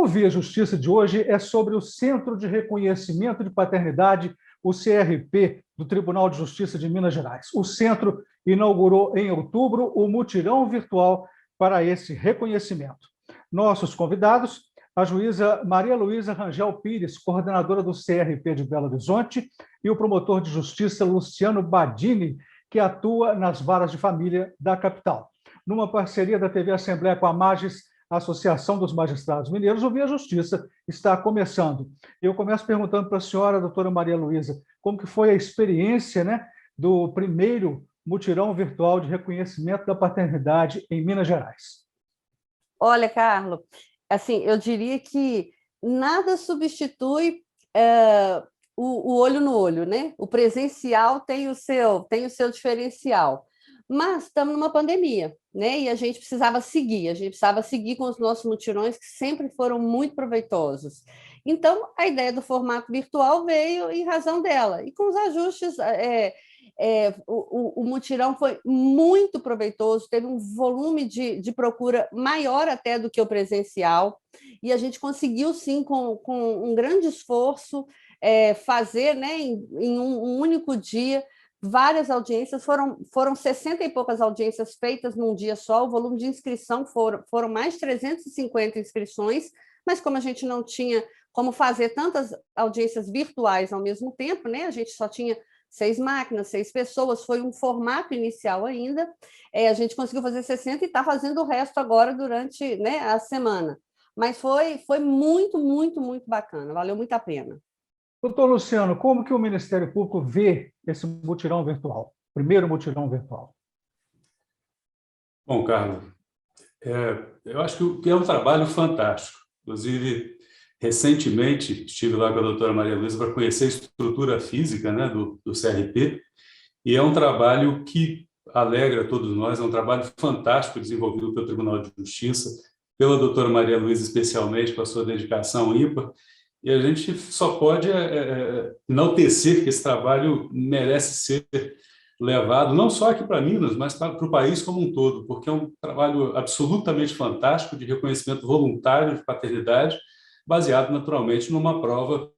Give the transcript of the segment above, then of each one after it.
O Via Justiça de hoje é sobre o Centro de Reconhecimento de Paternidade, o CRP, do Tribunal de Justiça de Minas Gerais. O centro inaugurou em outubro o mutirão virtual para esse reconhecimento. Nossos convidados, a juíza Maria Luísa Rangel Pires, coordenadora do CRP de Belo Horizonte, e o promotor de justiça Luciano Badini, que atua nas varas de família da capital. Numa parceria da TV Assembleia com a Magis, a Associação dos Magistrados Mineiros, o Via Justiça está começando. Eu começo perguntando para a senhora, doutora Maria Luísa, como que foi a experiência, né, do primeiro mutirão virtual de reconhecimento da paternidade em Minas Gerais? Olha, Carlos, assim, eu diria que nada substitui o olho no olho, né? O presencial tem o seu diferencial. Mas estamos numa pandemia, né? E a gente precisava seguir com os nossos mutirões, que sempre foram muito proveitosos. Então, a ideia do formato virtual veio em razão dela. E com os ajustes, o mutirão foi muito proveitoso, teve um volume de procura maior até do que o presencial, e a gente conseguiu, sim, com um grande esforço, fazer, né, em um único dia, várias audiências, foram 60 e poucas audiências feitas num dia só, o volume de inscrição foram mais de 350 inscrições, mas como a gente não tinha como fazer tantas audiências virtuais ao mesmo tempo, né, a gente só tinha 6 máquinas, 6 pessoas, foi um formato inicial ainda, a gente conseguiu fazer 60 e está fazendo o resto agora durante, né, a semana. Mas foi muito, muito, muito bacana, valeu muito a pena. Doutor Luciano, como que o Ministério Público vê esse mutirão virtual, primeiro mutirão virtual? Bom, Carlos, eu acho que é um trabalho fantástico. Inclusive, recentemente, estive lá com a doutora Maria Luísa para conhecer a estrutura física, né, do CRP, e é um trabalho que alegra todos nós, é um trabalho fantástico desenvolvido pelo Tribunal de Justiça, pela doutora Maria Luísa especialmente, com a sua dedicação ímpar, e a gente só pode enaltecer que esse trabalho merece ser levado, não só aqui para Minas, mas para o país como um todo, porque é um trabalho absolutamente fantástico de reconhecimento voluntário de paternidade, baseado naturalmente numa prova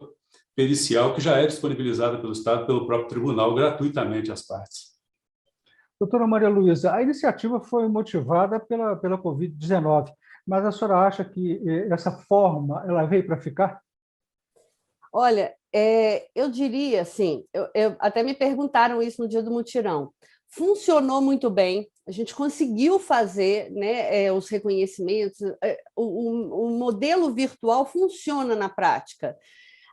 pericial que já é disponibilizada pelo Estado, pelo próprio tribunal, gratuitamente às partes. Doutora Maria Luísa, a iniciativa foi motivada pela Covid-19, mas a senhora acha que essa forma ela veio para ficar? Olha, eu diria assim, até me perguntaram isso no dia do mutirão. Funcionou muito bem, a gente conseguiu fazer, né, os reconhecimentos, o modelo virtual funciona na prática.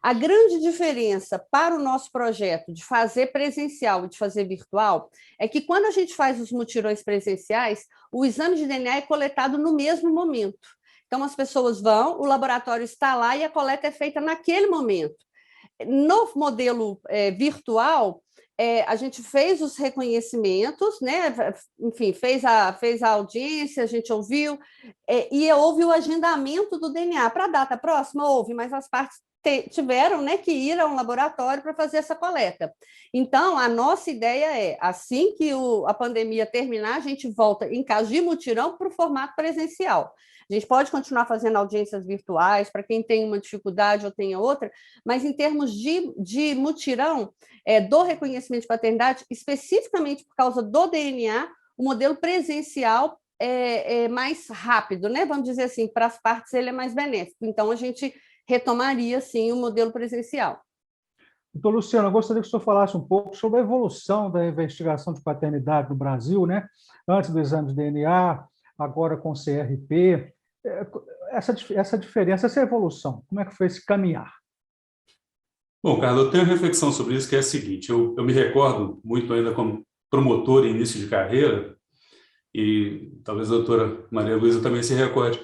A grande diferença para o nosso projeto de fazer presencial e de fazer virtual é que quando a gente faz os mutirões presenciais, o exame de DNA é coletado no mesmo momento. Então, as pessoas vão, o laboratório está lá e a coleta é feita naquele momento. No modelo virtual, a gente fez os reconhecimentos, né? Enfim, fez a audiência, a gente ouviu, e houve o agendamento do DNA. Para a data próxima, houve, mas as partes tiveram, né, que ir a um laboratório para fazer essa coleta. Então, a nossa ideia é, assim que a pandemia terminar, a gente volta, em caso de mutirão, para o formato presencial. A gente pode continuar fazendo audiências virtuais para quem tem uma dificuldade ou tenha outra, mas em termos de mutirão, do reconhecimento de paternidade, especificamente por causa do DNA, o modelo presencial é mais rápido, né? Vamos dizer assim, para as partes ele é mais benéfico. Então, a gente retomaria, sim, o modelo presencial. Doutor Luciano, eu gostaria que o senhor falasse um pouco sobre a evolução da investigação de paternidade no Brasil, né? Antes do exame de DNA, agora com o CRP. Essa diferença, essa evolução, como é que foi esse caminhar? Bom, Carlos, eu tenho uma reflexão sobre isso, que é a seguinte: eu me recordo muito ainda como promotor em início de carreira, e talvez a doutora Maria Luísa também se recorde.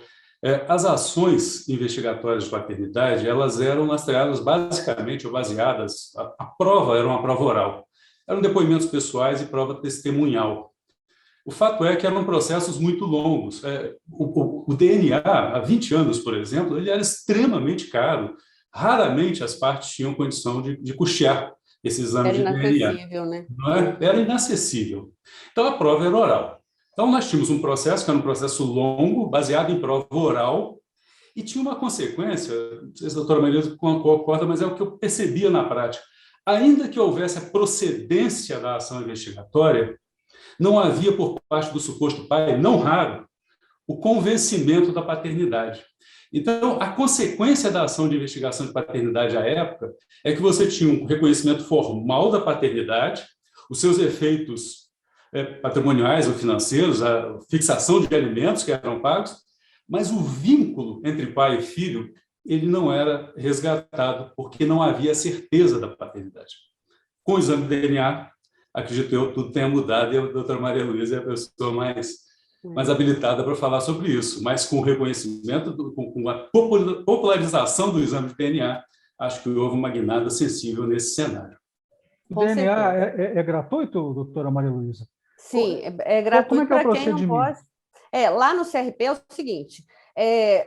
As ações investigatórias de paternidade, elas eram lastreadas basicamente ou baseadas, a prova era uma prova oral, eram depoimentos pessoais e prova testemunhal. O fato é que eram processos muito longos. O DNA, há 20 anos, por exemplo, ele era extremamente caro. Raramente as partes tinham condição de custear esse exame de DNA. Era inacessível, né? Não é? Era inacessível. Então, a prova era oral. Então, nós tínhamos um processo que era um processo longo, baseado em prova oral, E tinha uma consequência, não sei se a doutora Maria concorda, mas é o que eu percebia na prática. Ainda que houvesse a procedência da ação investigatória, não havia por parte do suposto pai, não raro, o convencimento da paternidade. Então, a consequência da ação de investigação de paternidade à época é que você tinha um reconhecimento formal da paternidade, os seus efeitos patrimoniais ou financeiros, a fixação de alimentos que eram pagos, mas o vínculo entre pai e filho ele não era resgatado, porque não havia certeza da paternidade. Com o exame de DNA, acredito eu, tudo tenha mudado, e a doutora Maria Luísa é a pessoa mais habilitada para falar sobre isso, mas com o reconhecimento, com a popularização do exame de DNA, acho que houve uma guinada sensível nesse cenário. O DNA é gratuito, doutora Maria Luísa? Sim, é gratuito para quem não pode. Lá no CRP é o seguinte,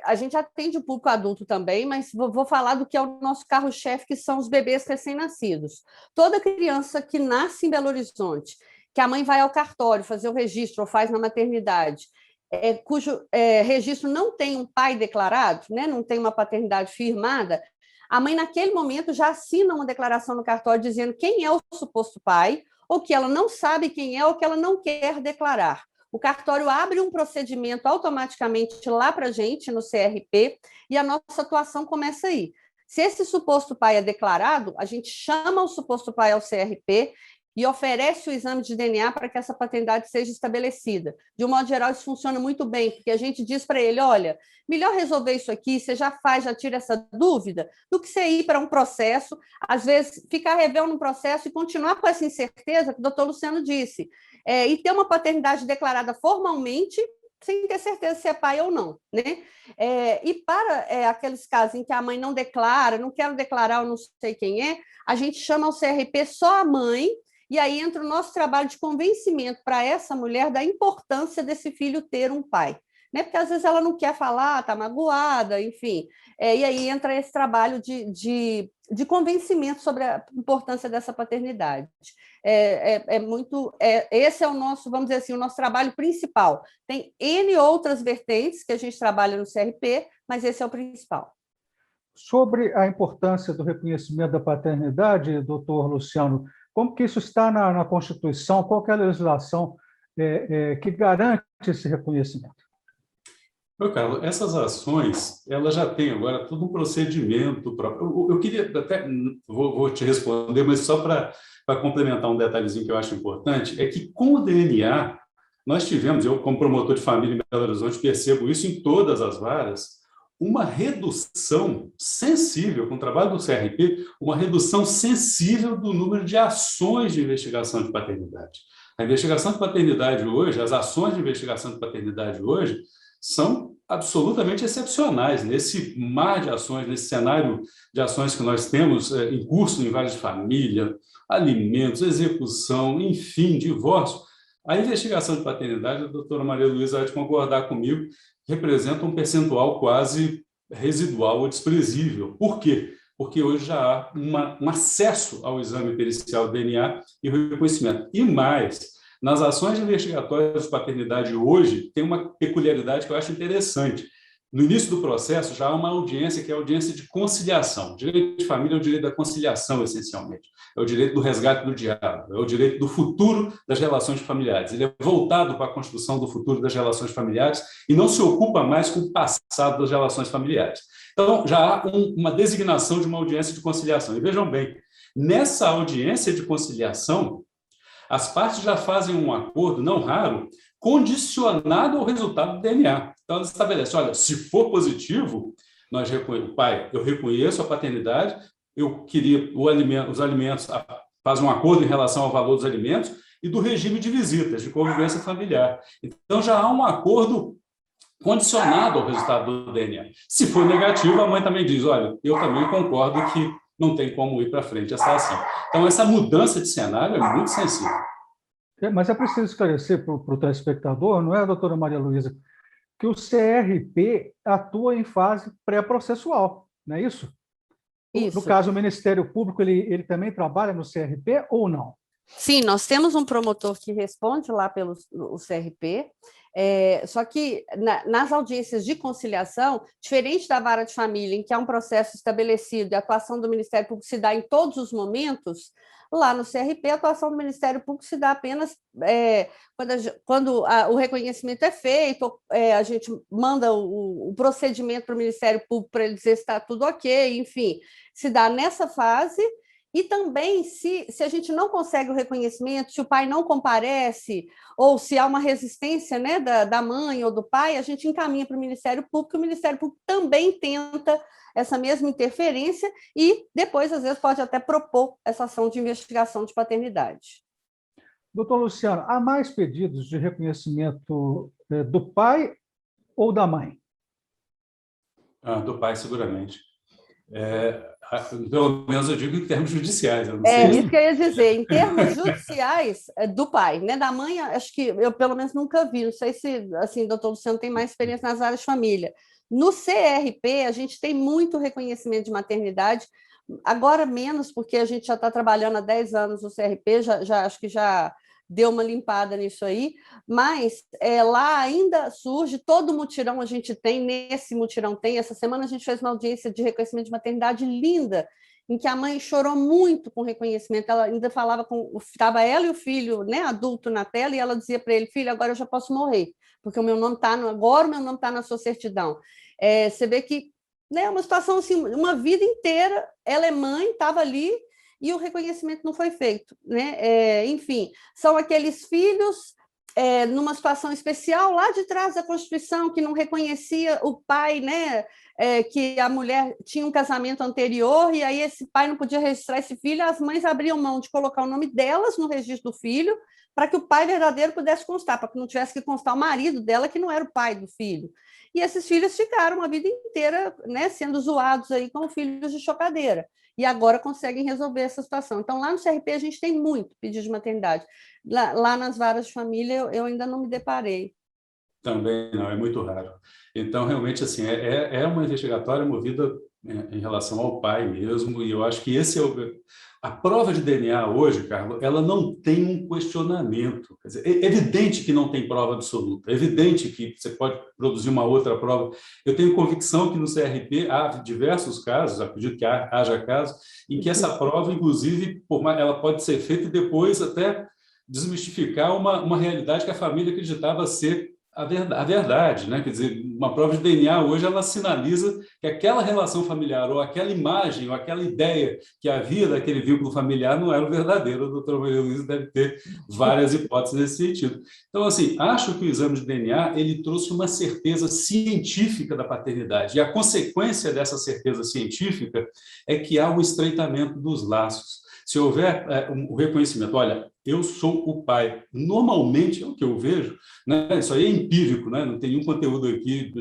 a gente atende o público adulto também, mas vou falar do que é o nosso carro-chefe, que são os bebês recém-nascidos. Toda criança que nasce em Belo Horizonte, que a mãe vai ao cartório fazer o registro ou faz na maternidade, cujo registro não tem um pai declarado, né, não tem uma paternidade firmada, a mãe, naquele momento, já assina uma declaração no cartório dizendo quem é o suposto pai, ou que ela não sabe quem é, ou que ela não quer declarar. O cartório abre um procedimento automaticamente lá para a gente, no CRP, e a nossa atuação começa aí. Se esse suposto pai é declarado, a gente chama o suposto pai ao CRP e oferece o exame de DNA para que essa paternidade seja estabelecida. De um modo geral, isso funciona muito bem, porque a gente diz para ele, olha, melhor resolver isso aqui, você já faz, já tira essa dúvida, do que você ir para um processo, às vezes ficar revendo um processo e continuar com essa incerteza que o doutor Luciano disse, e ter uma paternidade declarada formalmente, sem ter certeza se é pai ou não, né? E para aqueles casos em que a mãe não declara, não quero declarar, eu não sei quem é, a gente chama o CRP só a mãe, e aí entra o nosso trabalho de convencimento para essa mulher da importância desse filho ter um pai, né? Porque às vezes ela não quer falar, está magoada, enfim. E aí entra esse trabalho de convencimento sobre a importância dessa paternidade. Esse é o nosso, vamos dizer assim, o nosso trabalho principal. Tem N outras vertentes que a gente trabalha no CRP, mas esse é o principal. Sobre a importância do reconhecimento da paternidade, doutor Luciano, como que isso está na Constituição? Qual que é a legislação que garante esse reconhecimento? Meu Carlos, essas ações, elas já têm agora todo um procedimento próprio. Eu queria até, vou te responder, mas só para complementar um detalhezinho que eu acho importante, é que com o DNA, nós tivemos, eu como promotor de família em Belo Horizonte, percebo isso em todas as varas, uma redução sensível, com o trabalho do CRP, uma redução sensível do número de ações de investigação de paternidade. A investigação de paternidade hoje, as ações de investigação de paternidade hoje, são absolutamente excepcionais. Nesse mar de ações, nesse cenário de ações que nós temos em curso em várias famílias, alimentos, execução, enfim, divórcio, a investigação de paternidade, a doutora Maria Luísa vai concordar comigo, representa um percentual quase residual ou desprezível. Por quê? Porque hoje já há um acesso ao exame pericial do DNA e o reconhecimento. E mais, nas ações investigatórias de paternidade hoje, tem uma peculiaridade que eu acho interessante. No início do processo, já há uma audiência, que é a audiência de conciliação. O direito de família é o direito da conciliação, essencialmente. É o direito do resgate do diálogo, é o direito do futuro das relações familiares. Ele é voltado para a construção do futuro das relações familiares e não se ocupa mais com o passado das relações familiares. Então, já há uma designação de uma audiência de conciliação. E vejam bem, nessa audiência de conciliação, as partes já fazem um acordo, não raro, condicionado ao resultado do DNA. Então, elas estabelecem, olha, se for positivo, pai, eu reconheço a paternidade, eu queria os alimentos, faz um acordo em relação ao valor dos alimentos e do regime de visitas, de convivência familiar. Então, já há um acordo condicionado ao resultado do DNA. Se for negativo, a mãe também diz, olha, eu também concordo que não tem como ir para frente essa ação. Então, essa mudança de cenário é muito sensível. Mas é preciso esclarecer para o telespectador, não é, doutora Maria Luísa, que o CRP atua em fase pré-processual, não é isso? Isso. No caso, o Ministério Público, ele também trabalha no CRP ou não? Sim, nós temos um promotor que responde lá pelo CRP, Só que nas audiências de conciliação, diferente da vara de família, em que há um processo estabelecido e a atuação do Ministério Público se dá em todos os momentos, lá no CRP, a atuação do Ministério Público se dá apenas quando o reconhecimento é feito, a gente manda o procedimento para o Ministério Público para ele dizer se está tudo ok, enfim, se dá nessa fase. E também, se a gente não consegue o reconhecimento, se o pai não comparece, ou se há uma resistência, né, da mãe ou do pai, a gente encaminha para o Ministério Público, e o Ministério Público também tenta essa mesma interferência e depois, às vezes, pode até propor essa ação de investigação de paternidade. Doutor Luciano, há mais pedidos de reconhecimento do pai ou da mãe? Do pai, seguramente. Pelo menos eu digo em termos judiciais. Eu não sei. Isso que eu ia dizer. Em termos judiciais, do pai, né? Da mãe, acho que eu, pelo menos, nunca vi. Não sei se, assim, o doutor Luciano tem mais experiência nas áreas de família. No CRP, a gente tem muito reconhecimento de maternidade, agora menos, porque a gente já está trabalhando há 10 anos no CRP, acho que já deu uma limpada nisso aí, mas lá ainda surge, todo mutirão a gente tem, nesse mutirão tem, essa semana a gente fez uma audiência de reconhecimento de maternidade linda, em que a mãe chorou muito com o reconhecimento, ela ainda falava estava ela e o filho, né, adulto na tela, e ela dizia para ele, filho, agora eu já posso morrer, porque o meu nome está, agora o meu nome está na sua certidão. Você vê que, né, uma situação assim, uma vida inteira, ela é mãe, estava ali, e o reconhecimento não foi feito, né? Enfim, são aqueles filhos numa situação especial lá de trás da Constituição, que não reconhecia o pai, né? Que a mulher tinha um casamento anterior e aí esse pai não podia registrar esse filho, as mães abriam mão de colocar o nome delas no registro do filho para que o pai verdadeiro pudesse constar, para que não tivesse que constar o marido dela, que não era o pai do filho. E esses filhos ficaram a vida inteira, né, sendo zoados aí como filhos de chocadeira. E agora conseguem resolver essa situação. Então, lá no CRP, a gente tem muito pedido de maternidade. Lá nas varas de família, eu ainda não me deparei. Também não, é muito raro. Então, realmente, assim, é uma investigatória movida em relação ao pai mesmo, e eu acho que esse a prova de DNA hoje, Carlos, ela não tem um questionamento. Quer dizer, é evidente que não tem prova absoluta, é evidente que você pode produzir uma outra prova. Eu tenho convicção que no CRP há diversos casos, acredito que haja casos, em que essa prova, inclusive, ela pode ser feita e depois até desmistificar uma realidade que a família acreditava ser a verdade, né? Quer dizer, uma prova de DNA hoje ela sinaliza que aquela relação familiar ou aquela imagem ou aquela ideia que havia daquele vínculo familiar não era o verdadeiro. A doutora Maria Luísa deve ter várias hipóteses nesse sentido. Então, assim, acho que o exame de DNA ele trouxe uma certeza científica da paternidade e a consequência dessa certeza científica é que há um estreitamento dos laços. Se houver o reconhecimento, olha, eu sou o pai. Normalmente, é o que eu vejo, né? Isso aí é empírico, né? Não tem nenhum conteúdo aqui,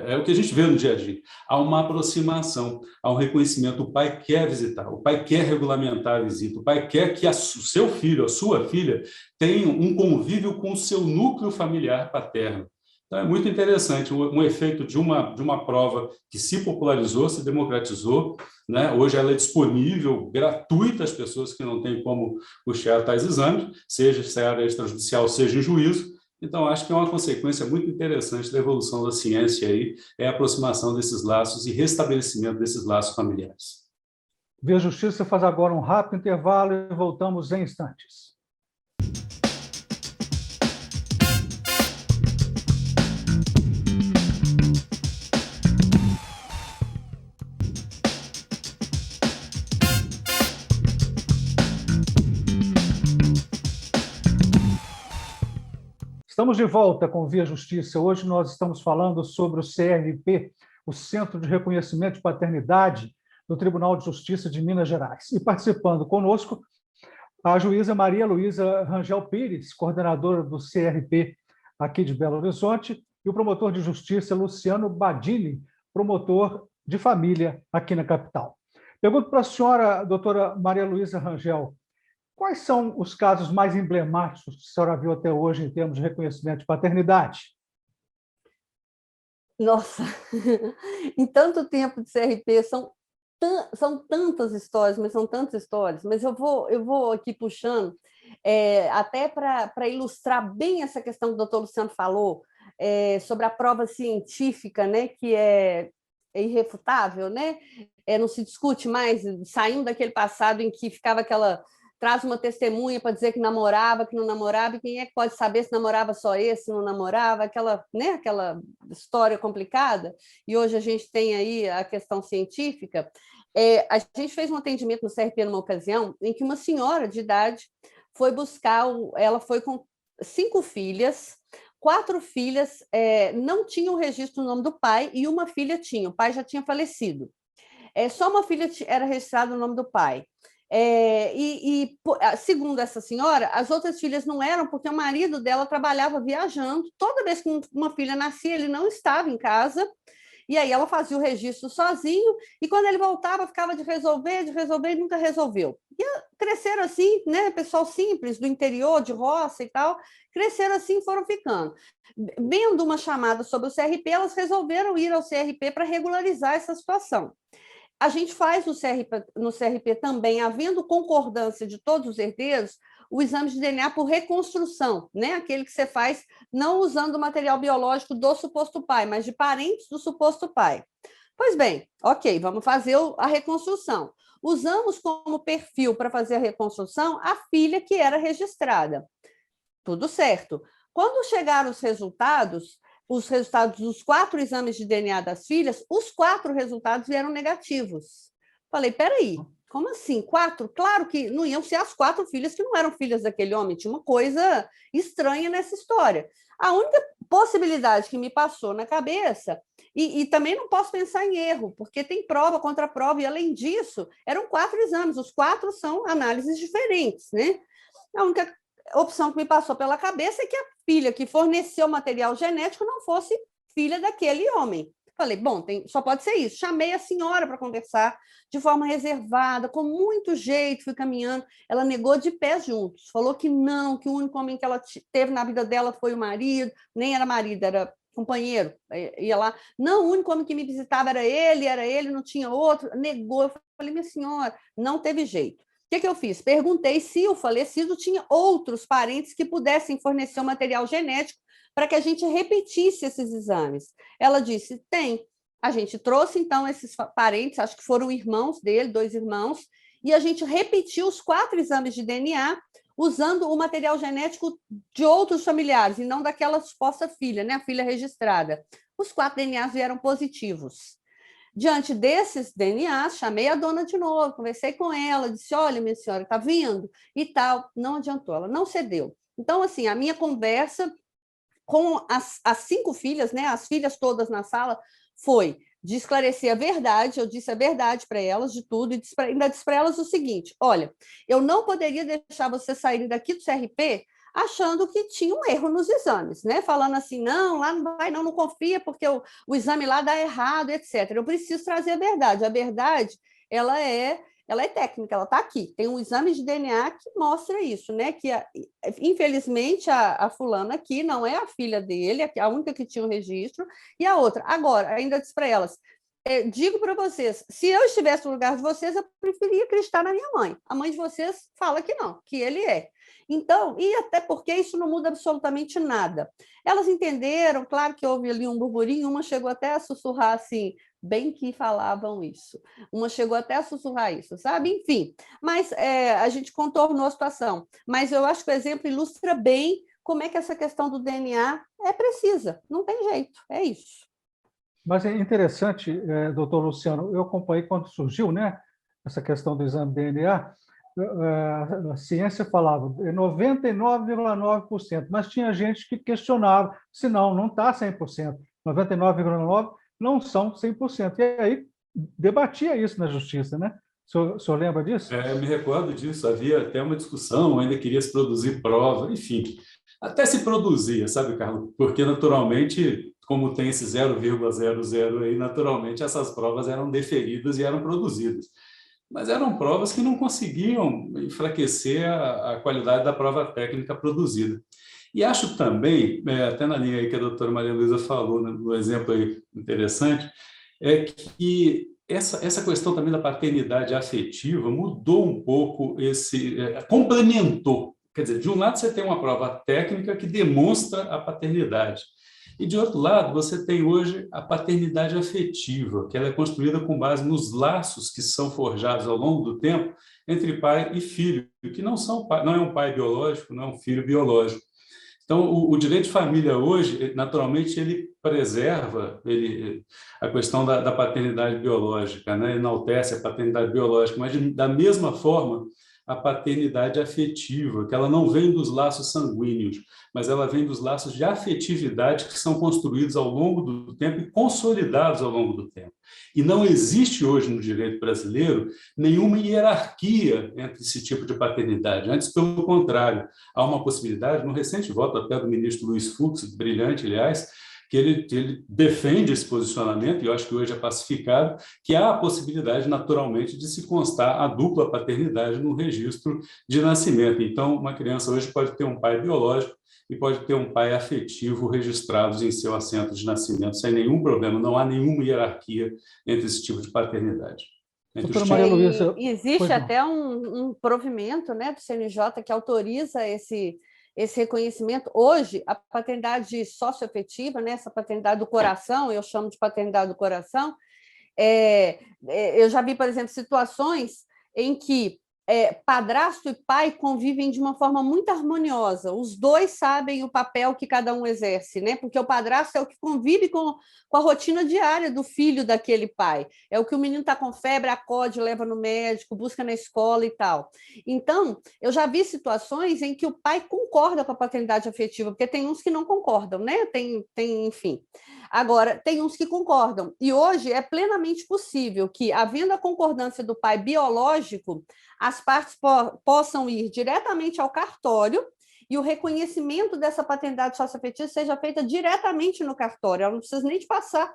é o que a gente vê no dia a dia. Há uma aproximação, há um reconhecimento, o pai quer visitar, o pai quer regulamentar a visita, o pai quer que o seu filho, a sua filha, tenha um convívio com o seu núcleo familiar paterno. Então, é muito interessante um efeito de uma prova que se popularizou, se democratizou, né? Hoje ela é disponível, gratuita às pessoas que não têm como puxar tais exames, seja em área extrajudicial, seja em juízo. Então, acho que é uma consequência muito interessante da evolução da ciência aí, é a aproximação desses laços e restabelecimento desses laços familiares. Via Justiça faz agora um rápido intervalo e voltamos em instantes. Estamos de volta com Via Justiça. Hoje nós estamos falando sobre o CRP, o Centro de Reconhecimento de Paternidade do Tribunal de Justiça de Minas Gerais. E participando conosco, a juíza Maria Luísa Rangel Pires, coordenadora do CRP aqui de Belo Horizonte, e o promotor de justiça Luciano Badini, promotor de família aqui na capital. Pergunto para a senhora, doutora Maria Luísa Rangel, quais são os casos mais emblemáticos que a senhora viu até hoje em termos de reconhecimento de paternidade? Nossa, em tanto tempo de CRP, são tantas histórias, mas eu vou aqui puxando, até para ilustrar bem essa questão que o doutor Luciano falou, sobre a prova científica, né, que é irrefutável, né? Não se discute mais, saindo daquele passado em que ficava aquela... Traz uma testemunha para dizer que namorava, que não namorava, e quem é que pode saber se namorava só esse, se não namorava, aquela, né, aquela história complicada. E hoje a gente tem aí a questão científica. A gente fez um atendimento no CRP numa ocasião em que uma senhora de idade foi buscar, ela foi com 5 filhas, 4 filhas não tinham registro no nome do pai e uma filha tinha, o pai já tinha falecido. Só uma filha era registrada no nome do pai. Segundo essa senhora, as outras filhas não eram porque o marido dela trabalhava viajando. Toda vez que uma filha nascia, ele não estava em casa, e aí ela fazia o registro sozinho, e quando ele voltava, ficava de resolver, e nunca resolveu. E cresceram assim, né? Pessoal simples, do interior, de roça e tal, cresceram assim e foram ficando. Vendo uma chamada sobre o CRP, elas resolveram ir ao CRP para regularizar essa situação. A gente faz no CRP também, havendo concordância de todos os herdeiros, o exame de DNA por reconstrução, né? Aquele que você faz não usando o material biológico do suposto pai, mas de parentes do suposto pai. Pois bem, ok, vamos fazer a reconstrução. Usamos como perfil para fazer a reconstrução a filha que era registrada. Tudo certo. Quando chegaram os resultados dos 4 exames de DNA das filhas, os 4 resultados vieram negativos. Falei, peraí, como assim? 4? Claro que não iam ser as 4 filhas que não eram filhas daquele homem, tinha uma coisa estranha nessa história. A única possibilidade que me passou na cabeça, e também não posso pensar em erro, porque tem prova contra prova, e além disso, eram 4 exames, os 4 são análises diferentes, né? A única opção que me passou pela cabeça é que a filha que forneceu material genético não fosse filha daquele homem. Falei, bom, só pode ser isso. Chamei a senhora para conversar de forma reservada, com muito jeito, fui caminhando. Ela negou de pés juntos, falou que não, que o único homem que ela teve na vida dela foi o marido, nem era marido, era companheiro. Ia lá, não, o único homem que me visitava era ele, não tinha outro. Negou. Eu falei, minha senhora, não teve jeito. O que eu fiz? Perguntei se o falecido tinha outros parentes que pudessem fornecer o material genético para que a gente repetisse esses exames. Ela disse, tem. A gente trouxe, então, esses parentes, acho que foram irmãos dele, 2 irmãos, e a gente repetiu os 4 exames de DNA usando o material genético de outros familiares, e não daquela suposta filha, né? A filha registrada. Os 4 DNAs vieram positivos. Diante desses DNAs, chamei a dona de novo, conversei com ela, disse, olha, minha senhora, está vindo? E tal. Não adiantou, ela não cedeu. Então, assim, a minha conversa com as 5 filhas, né, as filhas todas na sala, foi de esclarecer a verdade, eu disse a verdade para elas de tudo, e ainda disse para elas o seguinte, olha, eu não poderia deixar vocês saírem daqui do CRP achando que tinha um erro nos exames, né? Falando assim, não, lá não vai, não confia, porque o exame lá dá errado, etc. Eu preciso trazer a verdade. A verdade, ela é técnica, ela está aqui. Tem um exame de DNA que mostra isso, né? Que, infelizmente, a fulana aqui não é a filha dele, a única que tinha o registro, e a outra. Agora, ainda disse para elas, digo para vocês, se eu estivesse no lugar de vocês, eu preferia acreditar na minha mãe. A mãe de vocês fala que não, que ele é. Então, e até porque isso não muda absolutamente nada. Elas entenderam, claro que houve ali um burburinho, uma chegou até a sussurrar assim, bem que falavam isso. Uma chegou até a sussurrar isso, sabe? Enfim, mas a gente contornou a situação. Mas eu acho que o exemplo ilustra bem como é que essa questão do DNA é precisa, não tem jeito, é isso. Mas é interessante, doutor Luciano, eu acompanhei quando surgiu, né, essa questão do exame DNA, a ciência falava 99,9%, mas tinha gente que questionava se não está 100%, 99,9% não são 100%. E aí debatia isso na justiça, né? O senhor lembra disso? Eu me recordo disso, havia até uma discussão, ainda queria se produzir prova, enfim, até se produzia, sabe, Carlos? Porque, naturalmente, como tem esse 0,00 aí, naturalmente, essas provas eram deferidas e eram produzidas. Mas eram provas que não conseguiam enfraquecer a qualidade da prova técnica produzida. E acho também, até na linha aí que a doutora Maria Luísa falou, né, no exemplo aí interessante, é que essa questão também da paternidade afetiva mudou um pouco, complementou. Quer dizer, de um lado você tem uma prova técnica que demonstra a paternidade, E, de outro lado, você tem hoje a paternidade afetiva, que ela é construída com base nos laços que são forjados ao longo do tempo entre pai e filho, que não é um pai biológico, não é um filho biológico. Então, o direito de família hoje, naturalmente, ele preserva a questão da paternidade biológica, né? Enaltece a paternidade biológica, mas da mesma forma, a paternidade afetiva, que ela não vem dos laços sanguíneos, mas ela vem dos laços de afetividade que são construídos ao longo do tempo e consolidados ao longo do tempo. E não existe hoje no direito brasileiro nenhuma hierarquia entre esse tipo de paternidade. Antes, pelo contrário, há uma possibilidade, no recente voto até do ministro Luiz Fux, brilhante, aliás, que ele defende esse posicionamento, e eu acho que hoje é pacificado, que há a possibilidade, naturalmente, de se constar a dupla paternidade no registro de nascimento. Então, uma criança hoje pode ter um pai biológico e pode ter um pai afetivo registrados em seu assento de nascimento, sem nenhum problema, não há nenhuma hierarquia entre esse tipo de paternidade. Doutora Maria Luísa, e existe até um provimento, né, do CNJ que autoriza esse reconhecimento. Hoje, a paternidade socioafetiva, né, essa paternidade do coração, eu chamo de paternidade do coração, eu já vi, por exemplo, situações em que padrasto e pai convivem de uma forma muito harmoniosa. Os dois sabem o papel que cada um exerce, né? Porque o padrasto é o que convive com a rotina diária do filho daquele pai. É o que o menino está com febre, acode, leva no médico, busca na escola e tal. Então, eu já vi situações em que o pai concorda com a paternidade afetiva, porque tem uns que não concordam, né? Enfim. Agora, tem uns que concordam. E hoje é plenamente possível que, havendo a concordância do pai biológico, as partes possam ir diretamente ao cartório e o reconhecimento dessa paternidade socioafetiva seja feita diretamente no cartório. Ela não precisa nem de passar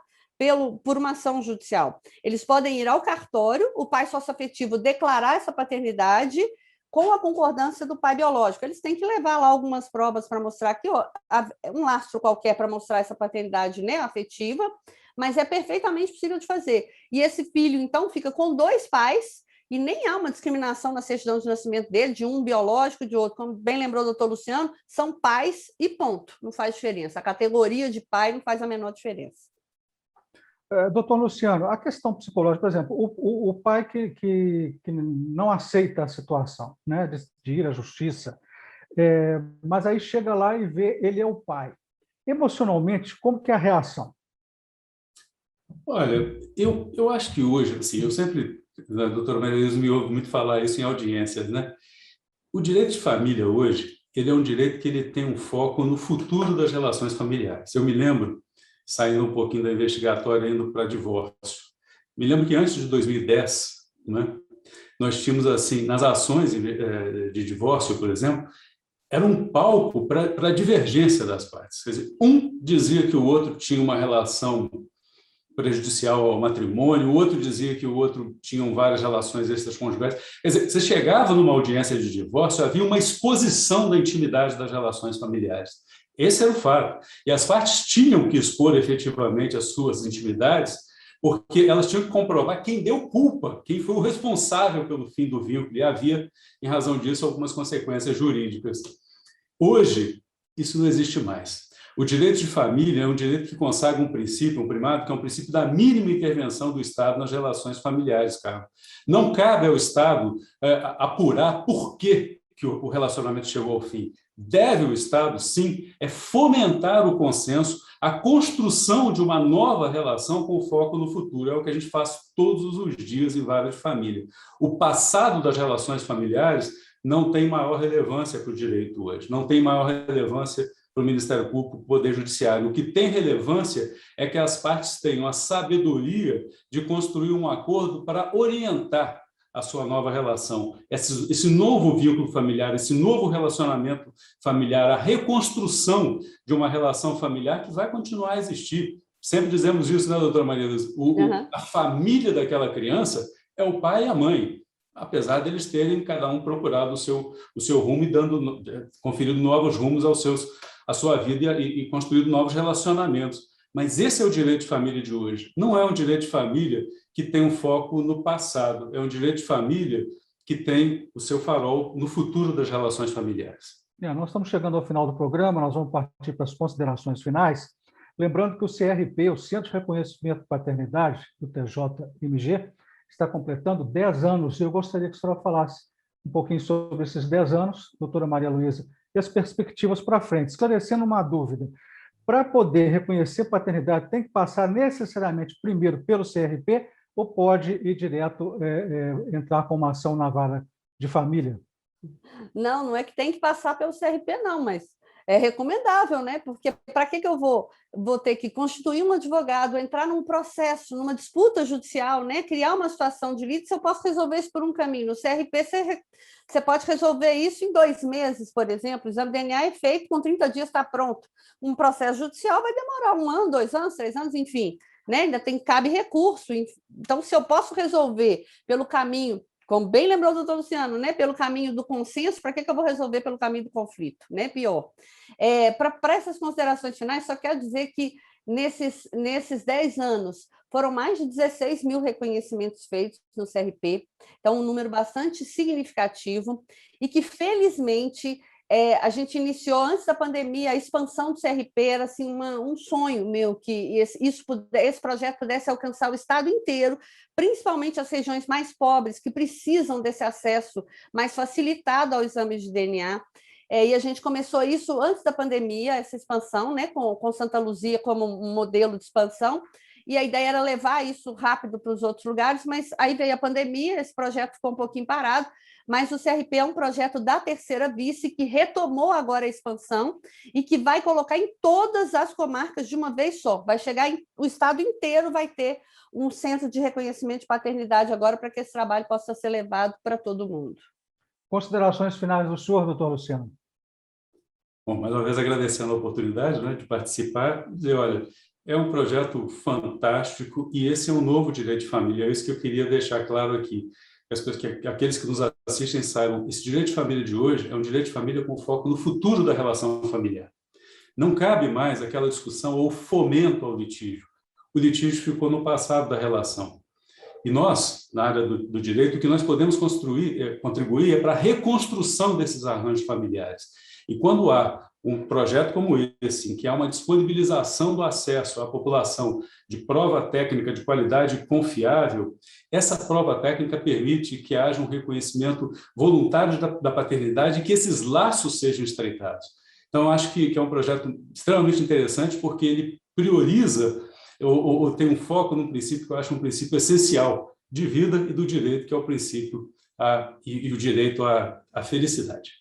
por uma ação judicial. Eles podem ir ao cartório, o pai socioafetivo declarar essa paternidade com a concordância do pai biológico. Eles têm que levar lá algumas provas para mostrar que um lastro qualquer para mostrar essa paternidade, né, afetiva, mas é perfeitamente possível de fazer. E esse filho, então, fica com dois pais, e nem há uma discriminação na certidão de nascimento dele, de um biológico e de outro. Como bem lembrou o doutor Luciano, são pais e ponto, não faz diferença. A categoria de pai não faz a menor diferença. Doutor Luciano, a questão psicológica, por exemplo, o pai que não aceita a situação, né, de ir à justiça, mas aí chega lá e vê, ele é o pai. Emocionalmente, como que é a reação? Olha, eu acho que hoje, assim, eu sempre, a doutora Maria Luísa me ouve muito falar isso em audiências, né? O direito de família hoje, ele é um direito que ele tem um foco no futuro das relações familiares. Eu me lembro, saindo um pouquinho da investigatória, indo para divórcio, me lembro que antes de 2010, né, nós tínhamos, assim, nas ações de divórcio, por exemplo, era um palco para a divergência das partes. Quer dizer, um dizia que o outro tinha uma relação prejudicial ao matrimônio, o outro dizia que o outro tinha várias relações extraconjugais. Quer dizer, você chegava numa audiência de divórcio, havia uma exposição da intimidade das relações familiares. Esse era o fato. E as partes tinham que expor efetivamente as suas intimidades, porque elas tinham que comprovar quem deu culpa, quem foi o responsável pelo fim do vínculo, e havia, em razão disso, algumas consequências jurídicas. Hoje, isso não existe mais. O direito de família é um direito que consagra um princípio, um primado, que é um princípio da mínima intervenção do Estado nas relações familiares, Carlos. Não cabe ao Estado apurar por que o relacionamento chegou ao fim. Deve o Estado, sim, fomentar o consenso, a construção de uma nova relação com foco no futuro. É o que a gente faz todos os dias em várias famílias. O passado das relações familiares não tem maior relevância para o direito hoje, não tem maior relevância para o Ministério Público, para o Poder Judiciário. O que tem relevância é que as partes tenham a sabedoria de construir um acordo para orientar a sua nova relação, esse novo vínculo familiar, esse novo relacionamento familiar, a reconstrução de uma relação familiar que vai continuar a existir. Sempre dizemos isso, né, doutora Maria Luísa? A família daquela criança é o pai e a mãe, apesar deles terem cada um procurado o seu rumo e conferido novos rumos à sua vida e construído novos relacionamentos. Mas esse é o direito de família de hoje. Não é um direito de família que tem um foco no passado, é um direito de família que tem o seu farol no futuro das relações familiares. Nós estamos chegando ao final do programa, nós vamos partir para as considerações finais, Lembrando que o CRP, o Centro de Reconhecimento de Paternidade, do TJMG, está completando 10 anos, e eu gostaria que a senhora falasse um pouquinho sobre esses 10 anos, doutora Maria Luísa, e as perspectivas para frente, esclarecendo uma dúvida. Para poder reconhecer paternidade, tem que passar necessariamente primeiro pelo CRP ou pode ir direto entrar com uma ação na vara de família? Não, não é que tem que passar pelo CRP, não, mas é recomendável, né? Porque para que eu vou ter que constituir um advogado, entrar num processo, numa disputa judicial, né? Criar uma situação de lítio, se eu posso resolver isso por um caminho. No CRP, você pode resolver isso em 2 meses, por exemplo. O exame de DNA é feito, com 30 dias está pronto. Um processo judicial vai demorar 1 ano, 2 anos, 3 anos, enfim. Né? Ainda cabe recurso. Então, se eu posso resolver pelo caminho, como bem lembrou o doutor Luciano, né, pelo caminho do consenso, para que eu vou resolver pelo caminho do conflito? Né? Pior. Para essas considerações finais, só quero dizer que nesses 10 anos foram mais de 16 mil reconhecimentos feitos no CRP, então um número bastante significativo, e que, felizmente, a gente iniciou antes da pandemia, a expansão do CRP era assim, um sonho meu, que esse projeto pudesse alcançar o estado inteiro, principalmente as regiões mais pobres, que precisam desse acesso mais facilitado ao exame de DNA. E a gente começou isso antes da pandemia, essa expansão, né, com Santa Luzia como um modelo de expansão, e a ideia era levar isso rápido para os outros lugares, mas aí veio a pandemia, esse projeto ficou um pouquinho parado, mas o CRP é um projeto da Terceira Vice que retomou agora a expansão e que vai colocar em todas as comarcas de uma vez só. Vai chegar o estado inteiro, vai ter um centro de reconhecimento de paternidade agora para que esse trabalho possa ser levado para todo mundo. Considerações finais do senhor, doutor Luciano? Bom, mais uma vez agradecendo a oportunidade, né, de participar, dizer, olha, é um projeto fantástico e esse é um novo direito de família, é isso que eu queria deixar claro aqui. Que aqueles que nos assistem saibam, esse direito de família de hoje é um direito de família com foco no futuro da relação familiar. Não cabe mais aquela discussão ou fomento ao litígio. O litígio ficou no passado da relação. E nós, na área do direito, o que nós podemos contribuir é para a reconstrução desses arranjos familiares. E quando há um projeto como esse, em que há uma disponibilização do acesso à população de prova técnica de qualidade confiável, essa prova técnica permite que haja um reconhecimento voluntário da paternidade e que esses laços sejam estreitados. Então, acho que é um projeto extremamente interessante porque ele prioriza ou tem um foco num princípio que eu acho um princípio essencial de vida e do direito, que é o princípio e o direito à felicidade.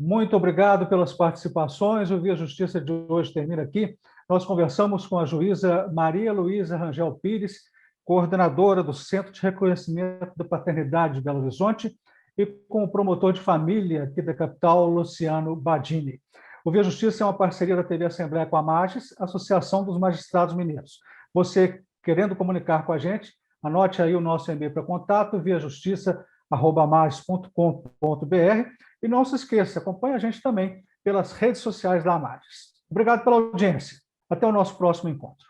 Muito obrigado pelas participações. O Via Justiça de hoje termina aqui. Nós conversamos com a juíza Maria Luísa Rangel Pires, coordenadora do Centro de Reconhecimento da Paternidade de Belo Horizonte, e com o promotor de família aqui da capital, Luciano Badini. O Via Justiça é uma parceria da TV Assembleia com a MAGES, Associação dos Magistrados Mineiros. Você, querendo comunicar com a gente, anote aí o nosso e-mail para contato, viajustiça@mages.com.br, e não se esqueça, acompanhe a gente também pelas redes sociais da MAGES. Obrigado pela audiência. Até o nosso próximo encontro.